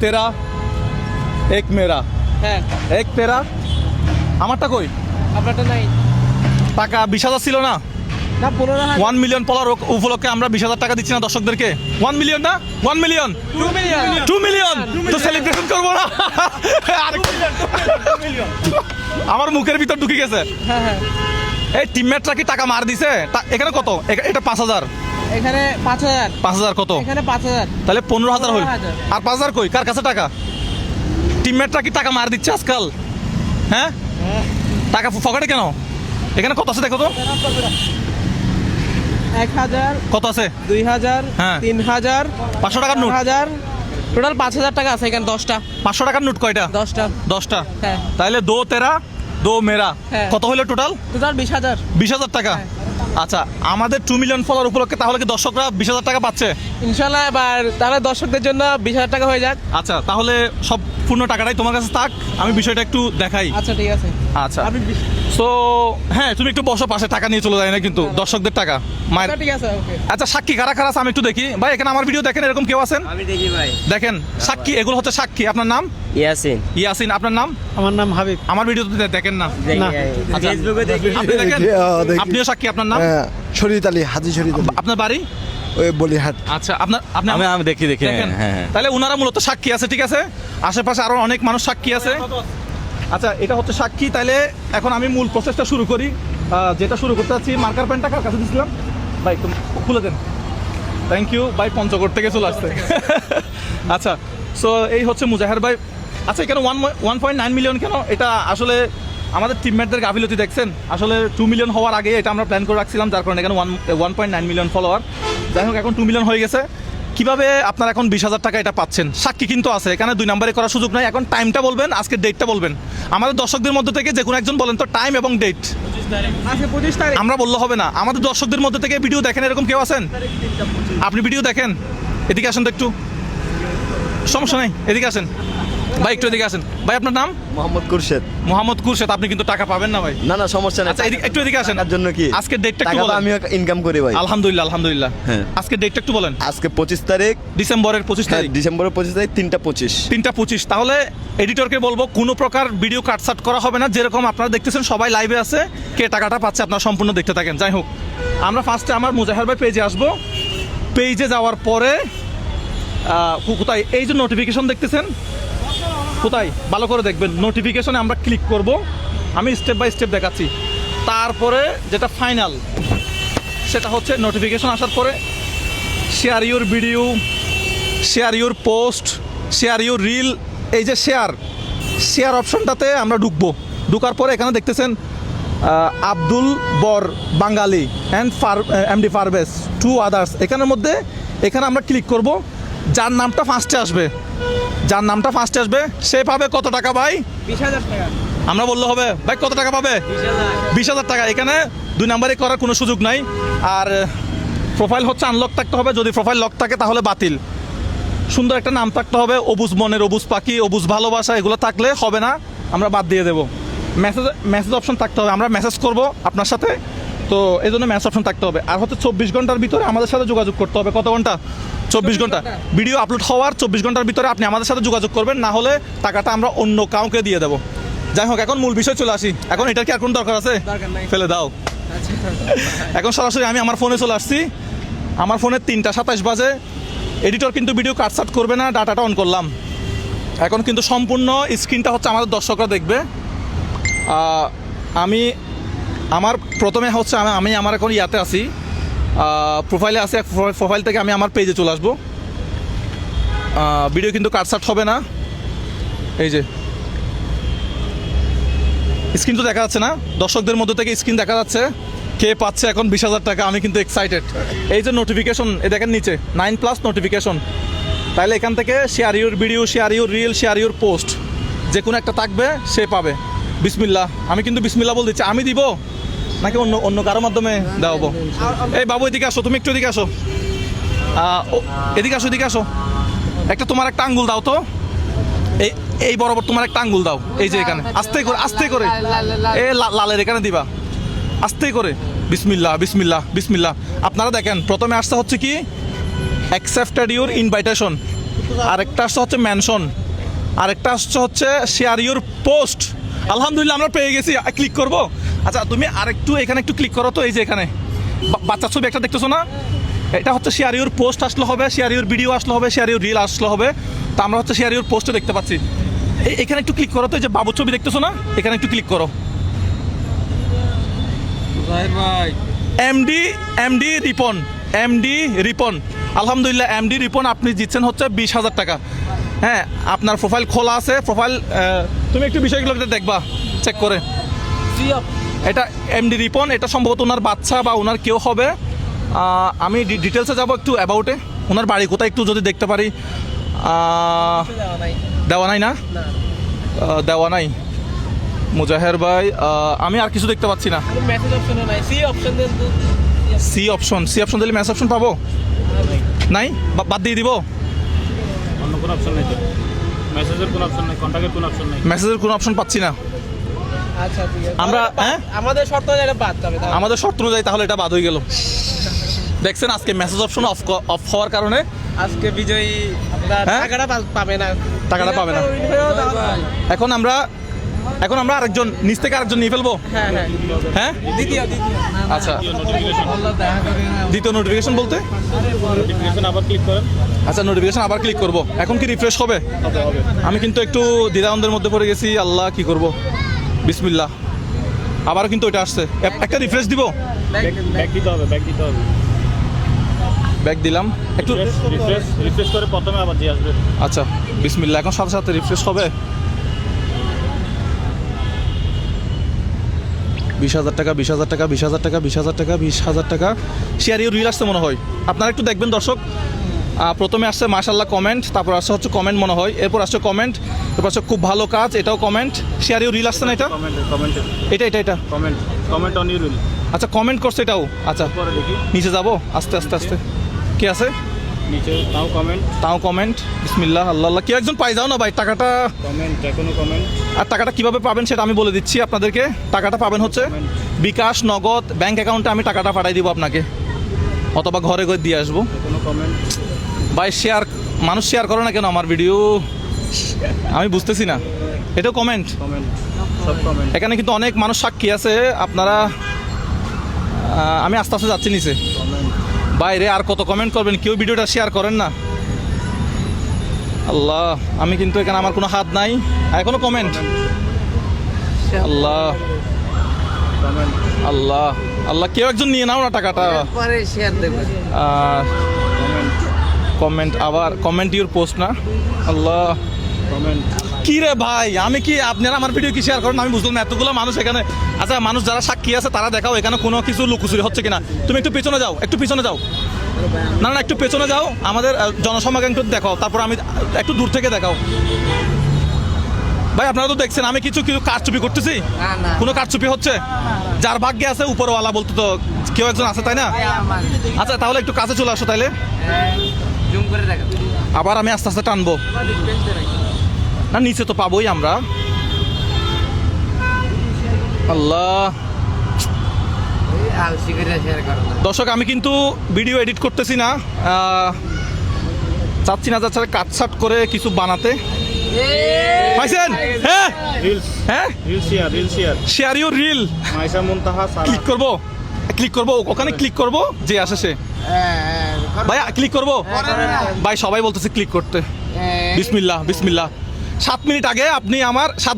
তেরা এক মেরা। হ্যাঁ এক তেরা। আমারটা কই? আপনারটা নাই টাকা 20,000 ছিল না? না 15,000 1 মিলিয়ন ফলোয়ার উপলক্ষে আমরা 20,000 টাকা দিচ্ছি না দর্শকদেরকে। 1 মিলিয়ন না, 1 মিলিয়ন, 2 মিলিয়ন 2 মিলিয়ন তো সেলিব্রেশন করবো না? আমার মুখের ভিতর ঢুকে গেছে। হ্যাঁ হ্যাঁ এই টিমমেটরা কি টাকা মার দিছে? এখানে কত? এটা 5,000। এখানে 5,000 5,000 কত? এখানে 5,000 তাহলে 15,000 হইল। 15,000 আর 5,000 কই? কার কাছে টাকা? টিমমেটরা কি টাকা মার দিচ্ছে আজকাল? হ্যাঁ, টাকা পকেটে কেন? এখানে কত আছে দেখো তো? 1,000 কত আছে? 2,000 হ্যাঁ। 3,000 500 টাকার নোট। 4,000 টোটাল 5,000 টাকা আছে এখানে 10টা 500 টাকার নোট কয়টা? 10টা 10টা। হ্যাঁ তাহলে দো তেরা দো মেরা। হ্যাঁ। কত হইলো টোটাল? টোটাল 20,000 20,000 টাকা। আচ্ছা, আমাদের 2 মিলিয়ন ফলোয়ার উপলক্ষে তাহলে কি দর্শকরা 20,000 টাকা পাচ্ছে? ইনশাল্লাহ এবার তাহলে দর্শকদের জন্য 20,000 টাকা হয়ে যাক। আচ্ছা, তাহলে সব পূর্ণ টাকাটাই তোমার কাছে থাক, আমি বিষয়টা একটু দেখাই। আচ্ছা ঠিক আছে আচ্ছা, আপনি সো হ্যাঁ, তুমি একটু বসো, পাশে টাকা নিয়ে চলে যায় না কিন্তু দর্শকদের টাকা মায়ের। আচ্ছা, ঠিক আছে ওকে আচ্ছা, সাক্ষী কারা কারা আছে আমি একটু দেখি। ভাই এখানে আমার ভিডিও দেখেন, এরকম কেউ আছেন? আমি দেখি ভাই। দেখেন সাক্ষী, এগুলো হচ্ছে সাক্ষী। আপনার নাম? ইয়াসিন। ইয়াসিন। আপনার নাম? আমার নাম হাবিব আমার ভিডিও তো দেখেন না। দেখি আচ্ছা। ফেসবুকে দেখি। আপনি দেখেন? দেখি। আপনিও সাক্ষী। আপনার নাম? শরীর আলী, হাজি শরীর আলী, আপনার বাড়ি? ওই বলিহাট। আচ্ছা, আপনার আপনি আমি দেখি দেখেন? তাহলে ওনারা মূলত সাক্ষী আছে, ঠিক আছে। আশেপাশে আরো অনেক মানুষ সাক্ষী আছে। আচ্ছা, এটা হচ্ছে সাক্ষী। তাইলে এখন আমি মূল প্রসেসটা শুরু করি। যেটা শুরু করতে যাচ্ছি, মার্কার পেনটা কার কাছে দিয়েছিলাম? ভাই একটু খুলে দেন। থ্যাংক ইউ ভাই, পঞ্চগড় থেকে চলে আসছে। আচ্ছা, সো এই হচ্ছে মুজাহের ভাই। আচ্ছা, এখানে 1.9 মিলিয়ন কেন? এটা আসলে আমাদের টিমমেটদের গাফিলতি দেখছেন। আসলে 2 মিলিয়ন হওয়ার আগে এটা আমরা প্ল্যান করে রাখছিলাম, যার কারণে এখানে 1.9 মিলিয়ন ফলোয়ার। যাই হোক, এখন 2 মিলিয়ন হয়ে গেছে। কিভাবে আপনারা এখন 20,000 টাকা এটা পাচ্ছেন? সাক্ষী কিন্তু আছে এখানে, 2 নম্বরে করার সুযোগ নাই। এখন টাইমটা বলবেন, আজকে ডেটটা বলবেন। আমাদের দর্শকদের মধ্যে থেকে যে কোনো একজন বলেন তো টাইম এবং ডেট। আজকে 25 তারিখ আমরা বললে হবে না। আমাদের দর্শকদের মধ্যে থেকে ভিডিও দেখেন এরকম কেউ আছেন? আপনি ভিডিও দেখেন? এদিকে আসেন তো একটু, সমস্যা নেই, এদিকে আসেন ভাই, একটু এদিকে আসেন ভাই। আপনার নাম? মোহাম্মদ কুরশেদ। মোহাম্মদ কুরশেদ। আপনি কিন্তু টাকা পাবেন না ভাই। না সমস্যা নেই। আচ্ছা, একটু এদিকে আসেন। তার জন্য কি আজকে ডেটটা একটু টাকা বলেন। আমি ইনকাম করি ভাই। আলহামদুলিল্লাহ, আলহামদুলিল্লাহ। হ্যাঁ। আজকে ডেটটা একটু বলেন। আজকে 25 তারিখ, ডিসেম্বরের 25 হ্যাঁ, তারিখ। ডিসেম্বরের 25 তারিখ, 3টা 25। 3টা 25। তাহলে এডিটরকে বলবো কোনো প্রকার ভিডিও কাটসাট করা হবে না। যেরকম আপনারা দেখতেছেন সবাই লাইভে আছে, কে টাকাটা পাচ্ছে আপনারা সম্পূর্ণ দেখতে থাকেন। যাই হোক, আমরা ফার্স্টে আমার মুজাহের ভাই পেজে আসবো। পেজে যাওয়ার পরে কোথায় এই যে নোটিফিকেশন দেখতেছেন, কোথায় ভালো করে দেখবেন। নোটিফিকেশনে আমরা ক্লিক করব। আমি স্টেপ বাই স্টেপ দেখাচ্ছি। তারপরে যেটা ফাইনাল, সেটা হচ্ছে নোটিফিকেশন আসার পরে share your video, share your post, share your reel. এই যে শেয়ার অপশনটাতে আমরা ঢুকবো। ঢুকার পরে এখানে দেখতেছেন আব্দুল বর বাঙালি অ্যান্ড এমডি ফারবেস, 2 আদার্স। এখানের মধ্যে এখানে আমরা ক্লিক করব। যার নামটা ফার্স্টে আসবে সে পাবে কত টাকা ভাই? 20,000 টাকা আমরা বললে হবে ভাই, কত টাকা পাবে? 20,000 টাকা। এখানে 2 নম্বরে করার কোনো সুযোগ নাই। আর প্রোফাইল হচ্ছে আনলক থাকতে হবে। যদি প্রোফাইল লক থাকে তাহলে বাতিল। সুন্দর একটা নাম থাকতে হবে, অবুজ মনের, অবুজ পাখি, অবুজ ভালোবাসা। এগুলো থাকলে হবে না, আমরা বাদ দিয়ে দেবো। মেসেজ অপশন থাকতে হবে, আমরা মেসেজ করব আপনার সাথে, তো এই জন্য মেসেজ অপশন থাকতে হবে। আর হচ্ছে 24 ঘন্টার ভিতরে আমাদের সাথে যোগাযোগ করতে হবে। কত ঘন্টা? 24 ঘন্টা। ভিডিও আপলোড হওয়ার 24 ঘন্টার ভিতরে আপনি আমাদের সাথে যোগাযোগ করবেন, না হলে টাকাটা আমরা অন্য কাউকে দিয়ে দেবো। যাই হোক, এখন মূল বিষয় চলে আসি। এখন এটার কি আর কোনো দরকার আছে? দরকার নাই। ফেলে দাও। এখন সরাসরি আমি আমার ফোনে চলে আসছি। আমার ফোনে 3টা 27 বাজে। এডিটর কিন্তু ভিডিও কাটসাট করবে না, ডাটাটা অন করলাম। এখন কিন্তু সম্পূর্ণ স্ক্রিনটা হচ্ছে আমাদের দর্শকরা দেখবে। আমার প্রথমে হচ্ছে আমি আমার এখন ইয়াতে আছি, প্রোফাইলে আছি। প্রোফাইল থেকে আমি আমার পেজে চলে আসবো। ভিডিও কিন্তু কাটসাট হবে না। এই যে স্ক্রিন তো দেখা যাচ্ছে না? দর্শকদের মধ্যে থেকে স্ক্রিন দেখা যাচ্ছে। কে পাচ্ছে এখন 20,000 টাকা? আমি কিন্তু এক্সাইটেড। এই যে নোটিফিকেশন, এ দেখেন নিচে 9+ নোটিফিকেশন। তাহলে এখান থেকে share your video, share your reel, share your post, যে কোনো একটা থাকবে, সে পাবে। বিসমিল্লাহ। আমি কিন্তু বিসমিল্লাহ বল দিচ্ছি। আমি দিব নাকি অন্য কারোর মাধ্যমে দেওয়াবো? এই বাবু এদিকে আসো, তুমি একটু এদিকে আসো। এদিকে আসো। তোমার একটা আঙ্গুল দাও তো, এই বরাবর তোমার একটা আঙ্গুল দাও। এই যে এখানে আস্তে করে এই লালের এখানে দিবা, আস্তে করে। বিসমিল্লাহ। আপনারা দেখেন, প্রথমে আসতে হচ্ছে কি অ্যাকসেপ্টেড ইউর ইনভাইটেশন। আরেকটা আসছে হচ্ছে ম্যানশন, আরেকটা আসছে হচ্ছে শেয়ার ইউর পোস্ট। আলহামদুলিল্লাহ আমরা পেয়ে গেছি। ক্লিক করব। আচ্ছা তুমি আরেকটু এখানে একটু ক্লিক করো তো, এই যে এখানে বাচ্চার ছবি একটা দেখতেছো না, এটা হচ্ছে শেয়ার ইউর পোস্ট আসলে হবে, শেয়ার ইউর ভিডিও আসলে হবে, শেয়ার ইউর রিল আসলে হবে। তো আমরা হচ্ছে শেয়ার ইউর পোস্টে দেখতে পাচ্ছি। এখানে একটু ক্লিক করো তো, এই যে বাবুর ছবি দেখতেছো না, এখানে একটু ক্লিক করো। এমডি রিপন, আলহামদুলিল্লাহ এমডি রিপন আপনি জিতছেন হচ্ছে 20,000 টাকা। হ্যাঁ, আপনার প্রোফাইল খোলা আছে, প্রোফাইল তুমি একটু বিষয়গুলো দেখবা চেক করে। এটা এমডি রিপন, এটা সম্ভবত ওনার বাচ্চা বা ওনার কেউ হবে। আমি ডিটেলসে যাব একটু অ্যাবাউটে, ওনার বাড়ি কোথায় একটু যদি দেখতে পারি। দেওয়া নাই না, দেওয়া নাই মুজাহের ভাই। আমি আর কিছু দেখতে পাচ্ছি না। মেসেজ অপশন নাই, সি অপশন দেন তো। সি অপশন দিলে ম্যাচ অপশন পাবো? নাই, বাদ দিয়ে দিব। অন্য কোনো অপশন নেই তো, মেসেজের কোনো অপশন নেই, কন্টাক্টের কোনো অপশন নেই। মেসেজের কোনো অপশন পাচ্ছি না আচ্ছা ঠিক আছে, আমরা। হ্যাঁ, আমাদের শর্ত অনুযায়ী এটা বাদ যাবে তাহলে। আমাদের শর্ত অনুযায়ী তাহলে এটা বাদ হয়ে গেল। দেখছেন আজকে মেসেজ অপশন অফ হওয়ার কারণে আজকে বিজয়ী আপনার হ্যাঁ? টাকাটা পাবে না, টাকাটা পাবে না। এখন আমরা আরেকজন নিচ থেকে আরেকজন নিয়ে ফেলবো। হ্যাঁ হ্যাঁ, হ্যাঁ, দ্বিতীয় আচ্ছা। নোটিফিকেশন দ্বিতীয় নোটিফিকেশন বলতে? আবার ক্লিক করেন। আচ্ছা, নোটিফিকেশন আবার ক্লিক করব। এখন কি রিফ্রেশ হবে? হবে। আমি কিন্তু একটু দ্বিধাদ্বন্দ্বের মধ্যে পড়ে গেছি। আল্লাহ, কি করব? বিসমিল্লাহ। আবারও কিন্তু ওইটা আসছে। একটা রিফ্রেশ দিব। ব্যাক দিতে হবে, ব্যাক দিতে হবে। ব্যাক দিলাম একটু। রিফ্রেশ করে প্রথমে আবার দিয়ে আসবে। আচ্ছা, বিসমিল্লাহ। এখন সাথে সাথে রিফ্রেশ হবে। 20,000 টাকা, 20,000 টাকা, 20,000 টাকা, 20,000 টাকা, 20,000 টাকা। শেয়ার ইউর রিল আসছে মনে হয়। আপনারা একটু দেখবেন দর্শক। প্রথমে আসছে মাশাল্লাহ কমেন্ট, তারপর আসছে হচ্ছে কমেন্ট মনে হয়, এরপর আসছে কমেন্ট, এরপর আসছে খুব ভালো কাজ, এটাও কমেন্ট। শেয়ার ইউর রিল আসছে না এটা? এটা কমেন্ট অন ইউর রিল। আচ্ছা, কমেন্ট করছে এটাও। আচ্ছা, পরে দেখি নিচে যাবো আস্তে আস্তে আস্তে। কি আছে নিচে? তাও কমেন্ট। বিসমিল্লাহ। আল্লাহ, কেউ একজন পাই যাও না ভাই টাকাটা। কমেন্ট, এখনো কমেন্ট। আর টাকাটা কিভাবে পাবেন সেটা আমি বলে দিচ্ছি আপনাদেরকে। টাকাটা পাবেন হচ্ছে বিকাশ, নগদ, ব্যাংক অ্যাকাউন্টে আমি টাকাটা পাঠাই দিব আপনাকে, অথবা ঘরে ঘরে দিয়ে আসবো। এখনো কমেন্ট। ভাই মানুষ শেয়ার করে না কেন আমার ভিডিও? আমি বুঝতেছি না। এটাও কমেন্ট। সব কমেন্ট। এখানে কিন্তু অনেক মানুষ সাক্ষী আছে আপনারা। আমি আস্তে আস্তে যাচ্ছি নিচে। বাইরে আর কত কমেন্ট করবেন? কেউ ভিডিওটা শেয়ার করেন না। আল্লাহ, আমি কিন্তু এখানে আমার কোনো হাত নাই। এখনো কমেন্ট। আল্লাহ আল্লাহ আল্লাহ, কেউ একজন নিয়ে নাও না টাকাটা। পরে শেয়ার দেব। কমেন্ট, আবার কমেন্ট ইউর পোস্ট না। আল্লাহ, কি রে ভাই, আমি কি আপনারা আমার ভিডিও কি শেয়ার করেন? আমি বুঝলাম না, এতগুলো মানুষ এখানে। আচ্ছা, মানুষ যারা সাক্ষী আছে তারা দেখাও এখানে কোনো কিছু লুকোচুরি হচ্ছে কিনা। তুমি একটু পেছনে যাও, একটু পেছনে যাও। না, একটু পেছনে যাও, আমাদের জনসমাগম একটু দেখাও, তারপর আমি একটু দূর থেকে দেখাও। ভাই আপনারা তো দেখছেন আমি কিছু কারচুপি করতেছি? কোনো কারচুপি হচ্ছে? যার ভাগ্যে আছে উপরওয়ালা বলতে তো কেউ একজন আছে, তাই না? আচ্ছা, তাহলে একটু কাছে চলে আসো তাইলে। আবার আমি আস্তে আস্তে টানবো না, নিচে তো পাবোই আমরা। আল্লাহ, দর্শক আমি কিন্তু ভিডিও এডিট করতেছি না, চাচ্ছি না যাচ্ছে কাটসাট করে কিছু বানাতে। পাইছেন? হ্যাঁ হ্যাঁ, reel share your reel. Maisha Muntaha Sara. Click করবো ওখানে ক্লিক করবো, যে আসে সে। ভাই ক্লিক করবো? ভাই সবাই বলতেছে ক্লিক করতে। বিসমিল্লাহ বিসমিল্লাহ। 7 মিনিট আগে আপনি আমার 7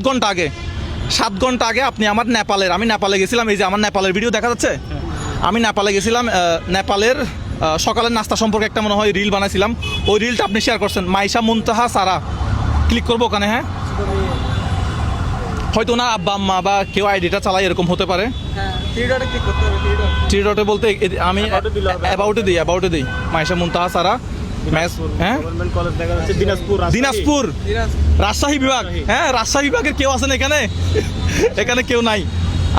ঘন্টা আগে আপনি আমার নেপালের, আমি নেপালে গেছিলাম, এই যে আমার নেপালের ভিডিও দেখা যাচ্ছে। আমি নেপালে গেছিলাম, নেপালের সকালের নাস্তা সম্পর্কে একটা মনে হয় রিল বানাইছিলাম, ওই রিলটা আপনি শেয়ার করছেন। মাইশা মুনতাহা সারা, ক্লিক করবো ওখানে। হ্যাঁ, হয়তো না আব্বা আম্মা বা কেউ আইডিটা চালাই, এরকম হতে পারে। থ্রি ডটে বলতে আমি অ্যাবাউটে দিই মাইশা মুনতাহা সারা। হ্যাঁ, গভর্নমেন্ট কলেজ দেখা যাচ্ছে দিনাজপুর, রাজশাহী বিভাগ। হ্যাঁ, রাজশাহী বিভাগের কেউ আছেন এখানে? এখানে কেউ নাই।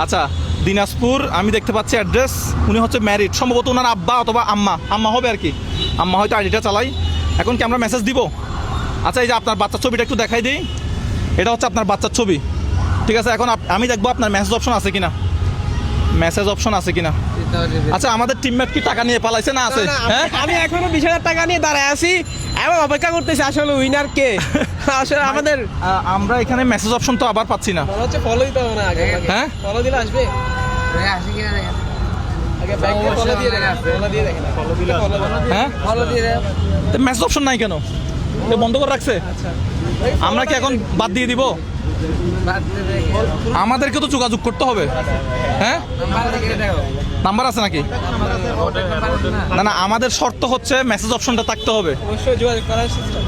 আচ্ছা, দিনাজপুর আমি দেখতে পাচ্ছি অ্যাড্রেস। উনি হচ্ছে ম্যারিড, সম্ভবত ওনার আব্বা অথবা আম্মা হবে আর কি। আম্মা হয়তো আইডিটা চালাই। এখন কি আমরা মেসেজ দিব? আচ্ছা, এই যে আপনার বাচ্চার ছবিটা একটু দেখাই দিই। এটা হচ্ছে আপনার বাচ্চার ছবি, ঠিক আছে? এখন আমি দেখবো আপনার মেসেজ অপশন আছে কিনা। আচ্ছা আমাদের টিমমেট কি টাকা নিয়ে পালাইছে না আছে? না, হ্যাঁ আমি এখনো 20,000 টাকা নিয়ে দাঁড়ায় আছি এবং অপেক্ষা করতেছি আসলে উইনার কে। আসলে আমাদের আমরা এখানে মেসেজ অপশন তো আবার পাচ্ছি না। মনে হচ্ছে ফলো দিতে হবে না আগে। হ্যাঁ? ফলো দিলে আসবে। আগে ব্যাক দিয়ে ফলো দিয়ে দেখেন, ফলো দিয়ে দেখেন। ফলো দিলে ফলো হ্যাঁ ফলো দিয়ে দেন। তো মেসেজ অপশন নাই কেন? এ বন্ধ করে রাখছে। আমরা কি এখন বাদ দিয়ে দিব? আমাদেরকে তো যোগাযোগ করতে হবে। হ্যাঁ নাম্বার আছে নাকি? না না আমাদের শর্ত হচ্ছে মেসেজ অপশনটা থাকতে হবে অবশ্যই যোগাযোগ করার সিস্টেম।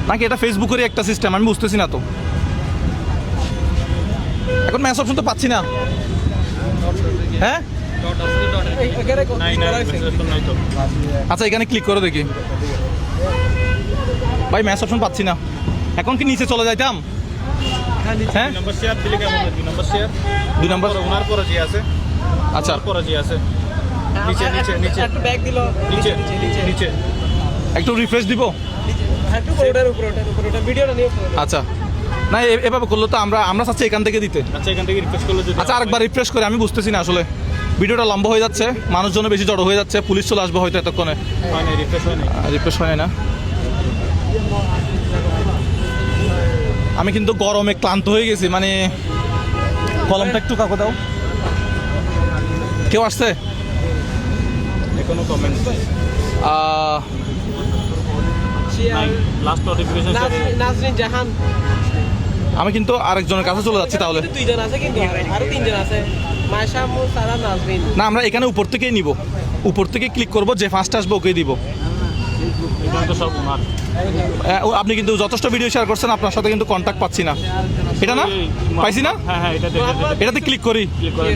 নাকি এটা ফেসবুকেরই একটা সিস্টেম, আমি বুঝতেছি না তো। এখন মেসেজ অপশন তো পাচ্ছি না। হ্যাঁ এখানে নাই কি নাই করা হয়েছে? মেসেজ অপশন নাই তো। আচ্ছা এখানে ক্লিক করে দেখি। ভাই মেসেজ অপশন পাচ্ছি না। এখন কি নিচে চলে যাইতাম? হ্যাঁ নাম্বার শেয়ার দিলে কেমন হয়? 2 নম্বর শেয়ার 2 নম্বর। ওনার পরে যে আছে, আচ্ছা পরে যে আছে নিচে নিচে নিচে একটু ব্যাক দিল নিচে নিচে একটু রিফ্রেশ দিব। একটু উপরে উপরে উপরে ভিডিওটা নিয়ে উপরে। আচ্ছা না এভাবে করলে তো আমরা চাচ্ছি এখান থেকে দিতে। আচ্ছা এখান থেকে রিফ্রেশ করলে যদি আচ্ছা আরেকবার রিফ্রেশ করে, আমি বুঝতেছি না আসলে ভিডিওটা লম্বা হয়ে যাচ্ছে, মানুষজন বেশি জড়ো হয়ে যাচ্ছে, পুলিশ চলে আসবে হয়তো এতক্ষণে। হয় না, রিফ্রেশ হয় না। রিফ্রেশ হয় না। আমি কিন্তু গরমে ক্লান্ত হয়ে গেছি, মানে কলমটা একটু কাকো দাও। কেউ আসছে? এখনো কমেন্ট আহ, নাই। লাস্ট নোটিফিকেশন নাজরিন জাহান। আমি কিন্তু আরেকজনের কাছে চলে যাচ্ছি তাহলে। দুইজন আছে কিন্তু আরো তিনজন আছে। মায়েশা আম্মু, সারা, নাজরিন। না আমরা এখানে উপর থেকেই নিব, উপর থেকে ক্লিক করব, যে ফার্স্ট আসবে ওকেই দিব। এটা তো সব ওনার। আপনি কিন্তু যথেষ্ট ভিডিও শেয়ার করছেন, আপনার সাথে কিন্তু কন্ট্যাক্ট পাচ্ছি না। এটা না পাইছি না, হ্যাঁ হ্যাঁ এটাতে এটাতে ক্লিক করি। ক্লিক করে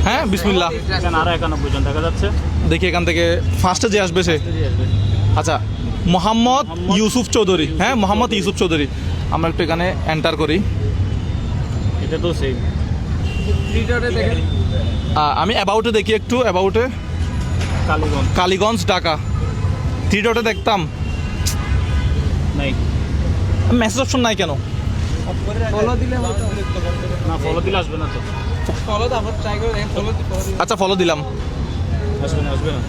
হ্যাঁ বিসমিল্লাহ। এখানে আরো 91 জন দেখা যাচ্ছে। দেখি এখান থেকে ফার্স্টে যে আসবে সে। আচ্ছা মোহাম্মদ ইউসুফ চৌধুরী। হ্যাঁ মোহাম্মদ ইউসুফ চৌধুরী। আমরা একটু এখানে এন্টার করি। এটা তো সেম। আমি অ্যাবাউটে দেখি একটু, অ্যাবাউটে কালীগঞ্জ কালীগঞ্জ ঢাকা 3 ডটে দেখতাম। নাই। মেসেজ অপশন নাই কেন? ফলো দিলে হয়তো। না ফলো দিলে আসবে না তো। ফলো তো আমরা ট্রাই করে দেখেন। ফলো দিলে আচ্ছা ফলো দিলাম, আসবে না আসবে না।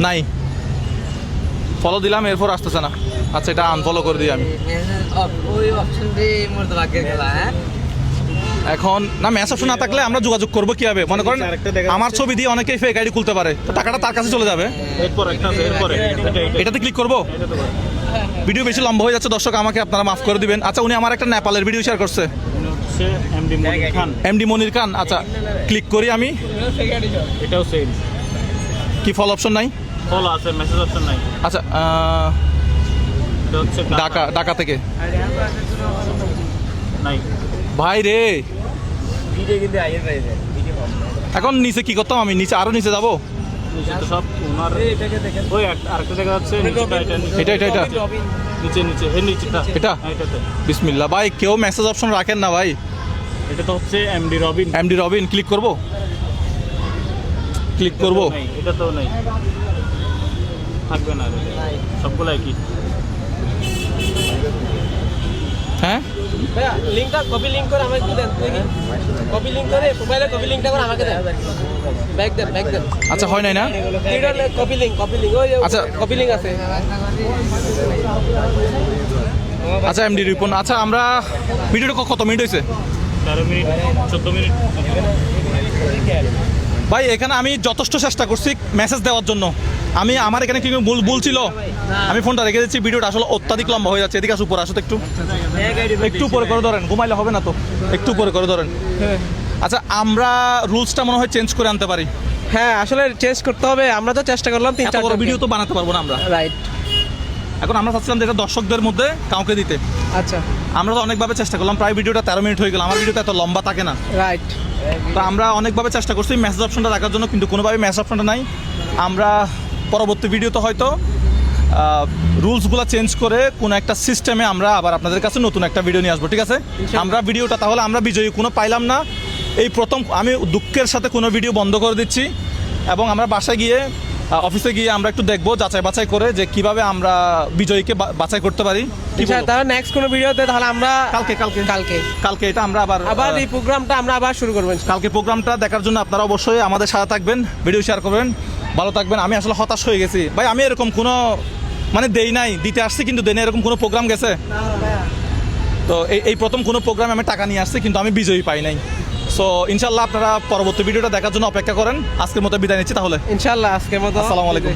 নাই। ফলো দিলাম এরপর আসতেছে না। আচ্ছা এটা আনফলো করে দিই আমি। ওই অপশন দিয়ে মরতে ভাগ্যের খেলা। হ্যাঁ এখন না মেসেজ অপশন না থাকলে আমরা যোগাযোগ করবো কিভাবে? মনে করেন আরেকটা দেখা আমার ছবি দিয়ে অনেকেই ফেক আইডি খুলতে পারে, তো টাকাটা তার কাছে চলে যাবে। এরপর একটা আছে, এরপরে এটাতে ক্লিক করবো। এটা তো ভিডিও বেশি লম্বা হয়ে যাচ্ছে দর্শক, আমাকে আপনারা মাফ করে দিবেন। আচ্ছা উনি আমার একটা নেপালের ভিডিও শেয়ার করছে, উনি হচ্ছে এমডি মনির খান। এমডি মনির খান। আচ্ছা ক্লিক করি আমি। এটাও সেম। কি ফলো অপশন নাই? ফলো আছে, মেসেজ অপশন নাই। আচ্ছা এটা হচ্ছে ঢাকা, ঢাকা থেকে নাই। ভাই রে। ভিডিও কিন্তু আইয়ে পাইছে এখন নিচে কি করতাম আমি? নিচে আরো নিচে যাবো? নিচে তো সব ওনার। ওই আরেকটা দেখা যাচ্ছে নিচেটা, এটা নিচে। এটা এটা এটা নিচে নিচে এই নিচেটা এটা? হ্যাঁ, এটাতে। বিসমিল্লাহ। ভাই কেউ মেসেজ অপশন রাখেন না ভাই। এটা তো হচ্ছে MD Robin. MD Robin. Click করব, ক্লিক করব। নাই, এটা তো নাই, থাকবে না এটা। সবগুলো একই। হ্যাঁ ভাইয়া লিংকটা কপি লিংক করে আমাকে দেন দেখি। কপি লিংক করে মোবাইলে কপি লিংকটা করে আমাকে দেন। Back then, back then. আচ্ছা হয় নাই না? ভিডিওলে কপি লিংক ওই আচ্ছা। কপি লিংক আছে। আচ্ছা এমডি রিপন। আচ্ছা আমরা ভিডিওটা কত মিনিট হয়েছে? 13 মিনিট 14 মিনিট। ভাই এখানে আমি যথেষ্ট চেষ্টা করছি মেসেজ দেওয়ার জন্য। আমি আমার এখানে কি ভুল ছিল? আমি ফোনটা রেখে দিচ্ছি, ভিডিওটা আসলে অত্যাধিক লম্বা হয়ে যাচ্ছে। এদিকে আসো, উপরে আসো তো একটু, একটু উপরে করে ধরেন, ঘুমাইলে হবে না তো, একটু উপরে করে ধরেন। আচ্ছা আমরা রুলসটা মনে হয় চেঞ্জ করে আনতে পারি। হ্যাঁ আসলে চেঞ্জ করতে হবে। আমরা তো চেষ্টা করলাম 4 3-4 ভিডিও তো বানাতে পারবো না আমরা। রাইট। এখন আমরা চাচ্ছিলাম যে এটা দর্শকদের মধ্যে কাউকে দিতে। আচ্ছা আমরা তো অনেকভাবে চেষ্টা করলাম, প্রায় ভিডিওটা 13 মিনিট হয়ে গেল। আমার ভিডিওটা এত লম্বা থাকে না, রাইট। তো আমরা অনেকভাবে চেষ্টা করছি মেসেজ অপশনটা রাখার জন্য, কিন্তু কোনোভাবে মেসেজ অপশনটা নাই। আমরা পরবর্তী ভিডিওতে হয়তো রুলসগুলো চেঞ্জ করে কোনো একটা সিস্টেমে আমরা আবার আপনাদের কাছে নতুন একটা ভিডিও নিয়ে আসবো, ঠিক আছে? আমরা ভিডিওটা তাহলে আমরা বিজয়ী কোনো পাইলাম না, এই প্রথম। আমি দুঃখের সাথে কোনো ভিডিও বন্ধ করে দিচ্ছি এবং আমরা বাসায় গিয়ে অফিসে গিয়ে আমরা একটু দেখবো যাচাই বাছাই করে যে কিভাবে আমরা বিজয়ীকে বাছাই করতে পারি। কি বলো? তাহলে নেক্সট কোনো ভিডিওতে তাহলে আমরা কালকে কালকে এটা আমরা আবার এই প্রোগ্রামটা আমরা আবার শুরু করবো কালকে প্রোগ্রামটা দেখার জন্য আপনারা অবশ্যই আমাদের সাথে থাকবেন, ভিডিও শেয়ার করবেন, ভালো থাকবেন। আমি আসলে হতাশ হয়ে গেছি ভাই, আমি এরকম কোনো মানে দেই নাই, দিতে আসছি কিন্তু দেই নাই, এরকম কোনো প্রোগ্রাম গেছে তো এই প্রথম কোনো প্রোগ্রামে আমি টাকা নিয়ে আসছি কিন্তু আমি বিজয়ী পাই নাই। সো ইনশাল্লাহ আপনারা পরবর্তী ভিডিওটা দেখার জন্য অপেক্ষা করেন। আজকের মতো বিদায় নিচ্ছি তাহলে, ইনশাল্লাহ আজকের মতো আসসালামু আলাইকুম।